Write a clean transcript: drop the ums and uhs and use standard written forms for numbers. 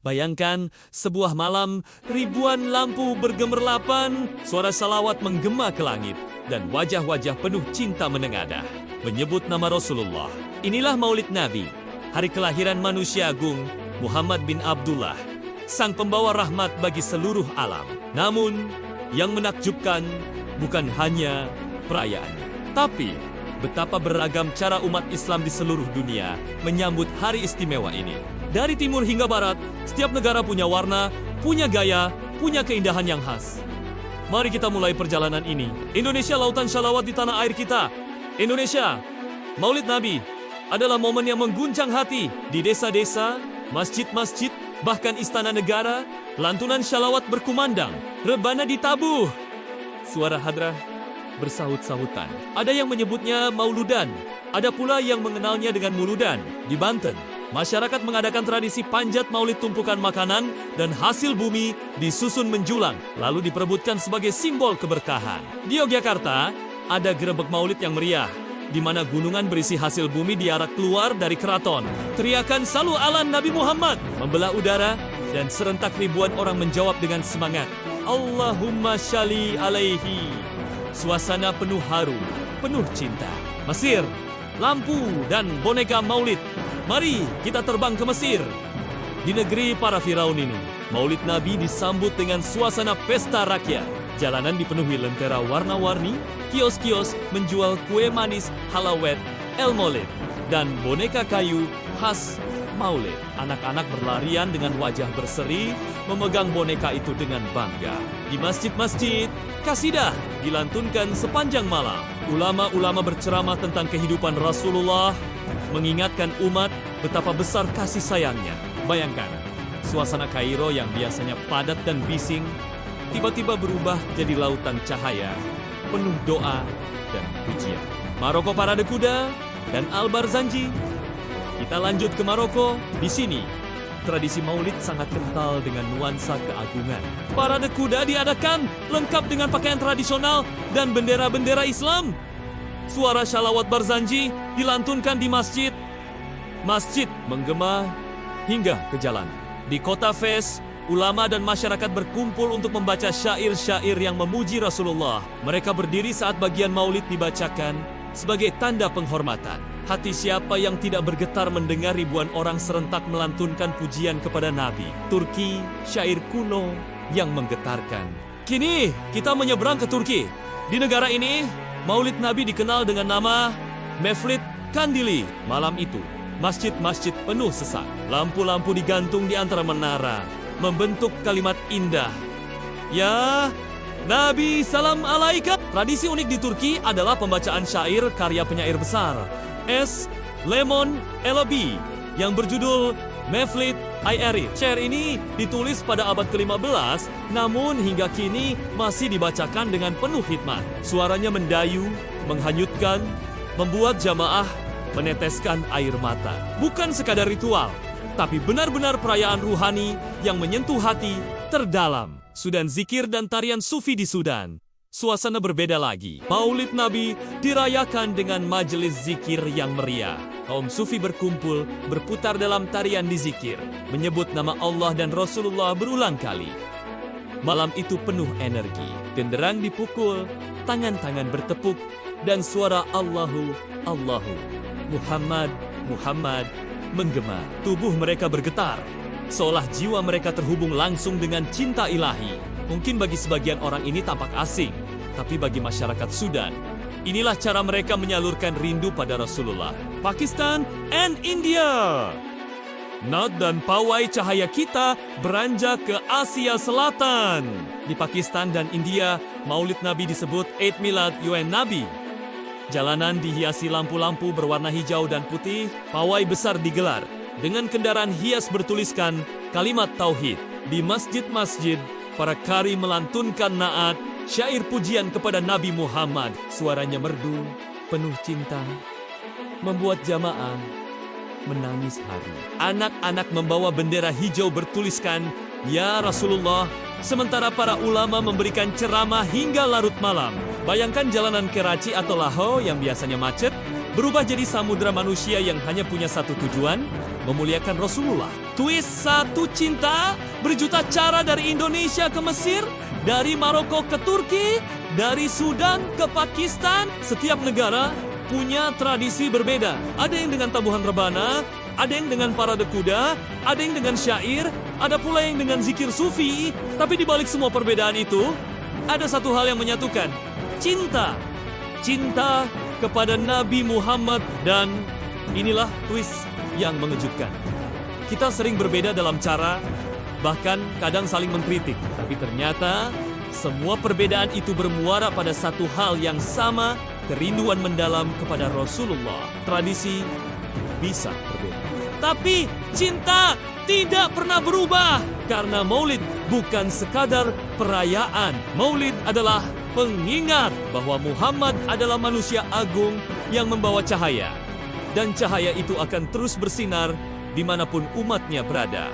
Bayangkan, sebuah malam, ribuan lampu bergemerlapan, suara salawat menggema ke langit, dan wajah-wajah penuh cinta menengadah, menyebut nama Rasulullah. Inilah Maulid Nabi, hari kelahiran manusia agung, Muhammad bin Abdullah, sang pembawa rahmat bagi seluruh alam. Namun, yang menakjubkan bukan hanya perayaannya, tapi betapa beragam cara umat Islam di seluruh dunia menyambut hari istimewa ini. Dari timur hingga barat, setiap negara punya warna, punya gaya, punya keindahan yang khas. Mari kita mulai perjalanan ini. Indonesia, lautan syalawat di tanah air kita. Indonesia, Maulid Nabi adalah momen yang mengguncang hati. Di desa-desa, masjid-masjid, bahkan istana negara, lantunan syalawat berkumandang, rebana ditabuh. Suara hadrah bersahut-sahutan. Ada yang menyebutnya mauludan, ada pula yang mengenalnya dengan muludan. Di Banten, masyarakat mengadakan tradisi panjat maulid tumpukan makanan dan hasil bumi disusun menjulang, lalu diperebutkan sebagai simbol keberkahan. Di Yogyakarta, ada gerebek maulid yang meriah, di mana gunungan berisi hasil bumi diarak keluar dari keraton. Teriakan salu ala Nabi Muhammad membelah udara, dan serentak ribuan orang menjawab dengan semangat, Allahumma sholli alaihi. Suasana penuh haru, penuh cinta. Mesir, lampu dan boneka maulid. Mari kita terbang ke Mesir. Di negeri para Firaun ini, Maulid Nabi disambut dengan suasana pesta rakyat. Jalanan dipenuhi lentera warna-warni, kios-kios menjual kue manis halawet, el maulid, dan boneka kayu khas maulid. Anak-anak berlarian dengan wajah berseri, memegang boneka itu dengan bangga. Di masjid-masjid, kasidah dilantunkan sepanjang malam. Ulama-ulama berceramah tentang kehidupan Rasulullah, mengingatkan umat betapa besar kasih sayangnya. Bayangkan, suasana Kairo yang biasanya padat dan bising, tiba-tiba berubah jadi lautan cahaya, penuh doa dan pujian. Maroko parade kuda dan Al-Barzanji. Kita lanjut ke Maroko. Di sini, tradisi maulid sangat kental dengan nuansa keagungan. Parade kuda diadakan lengkap dengan pakaian tradisional dan bendera-bendera Islam. Suara syalawat Barzanji dilantunkan di masjid. Masjid menggema hingga ke jalanan. Di kota Fes, ulama dan masyarakat berkumpul untuk membaca syair-syair yang memuji Rasulullah. Mereka berdiri saat bagian maulid dibacakan sebagai tanda penghormatan. Hati siapa yang tidak bergetar mendengar ribuan orang serentak melantunkan pujian kepada Nabi. Turki, syair kuno yang menggetarkan. Kini kita menyeberang ke Turki. Di negara ini, Maulid Nabi dikenal dengan nama Mevlid Kandili. Malam itu, masjid-masjid penuh sesak. Lampu-lampu digantung di antara menara, membentuk kalimat indah. Ya Nabi salam alaika. Tradisi unik di Turki adalah pembacaan syair karya penyair besar S. Lemon Elobi yang berjudul Mevlid Ayeri. Syair ini ditulis pada abad ke-15, namun hingga kini masih dibacakan dengan penuh hikmat. Suaranya mendayu, menghanyutkan, membuat jamaah meneteskan air mata. Bukan sekadar ritual, tapi benar-benar perayaan ruhani yang menyentuh hati terdalam. Sudan zikir dan tarian sufi di Sudan. Suasana berbeda lagi. Maulid Nabi dirayakan dengan majelis zikir yang meriah. Kaum sufi berkumpul, berputar dalam tarian di zikir, menyebut nama Allah dan Rasulullah berulang kali. Malam itu penuh energi. Genderang dipukul, tangan-tangan bertepuk, dan suara Allahu, Allahu, Muhammad, Muhammad menggema. Tubuh mereka bergetar, seolah jiwa mereka terhubung langsung dengan cinta ilahi. Mungkin bagi sebagian orang ini tampak asing, tapi bagi masyarakat Sudan, inilah cara mereka menyalurkan rindu pada Rasulullah. Pakistan and India. Nad dan pawai cahaya kita beranjak ke Asia Selatan. Di Pakistan dan India, Maulid Nabi disebut Eid Milad Yuen Nabi. Jalanan dihiasi lampu-lampu berwarna hijau dan putih, pawai besar digelar dengan kendaraan hias bertuliskan kalimat tauhid. Di masjid-masjid, para qari melantunkan naat, syair pujian kepada Nabi Muhammad. Suaranya merdu, penuh cinta, membuat jamaah menangis haru. Anak-anak membawa bendera hijau bertuliskan, Ya Rasulullah, sementara para ulama memberikan ceramah hingga larut malam. Bayangkan jalanan Karachi atau Lahore yang biasanya macet, berubah jadi samudra manusia yang hanya punya satu tujuan, memuliakan Rasulullah. Twist satu cinta, berjuta cara dari Indonesia ke Mesir, dari Maroko ke Turki, dari Sudan ke Pakistan. Setiap negara punya tradisi berbeda. Ada yang dengan tabuhan rebana, ada yang dengan parade kuda, ada yang dengan syair, ada pula yang dengan zikir sufi. Tapi di balik semua perbedaan itu, ada satu hal yang menyatukan. Cinta. Cinta kepada Nabi Muhammad. Dan inilah twist yang mengejutkan. Kita sering berbeda dalam cara, bahkan kadang saling mengkritik. Tapi ternyata semua perbedaan itu bermuara pada satu hal yang sama, kerinduan mendalam kepada Rasulullah. Tradisi bisa berbeda, tapi cinta tidak pernah berubah. Karena Maulid bukan sekadar perayaan. Maulid adalah pengingat bahwa Muhammad adalah manusia agung yang membawa cahaya. Dan cahaya itu akan terus bersinar dimanapun umatnya berada.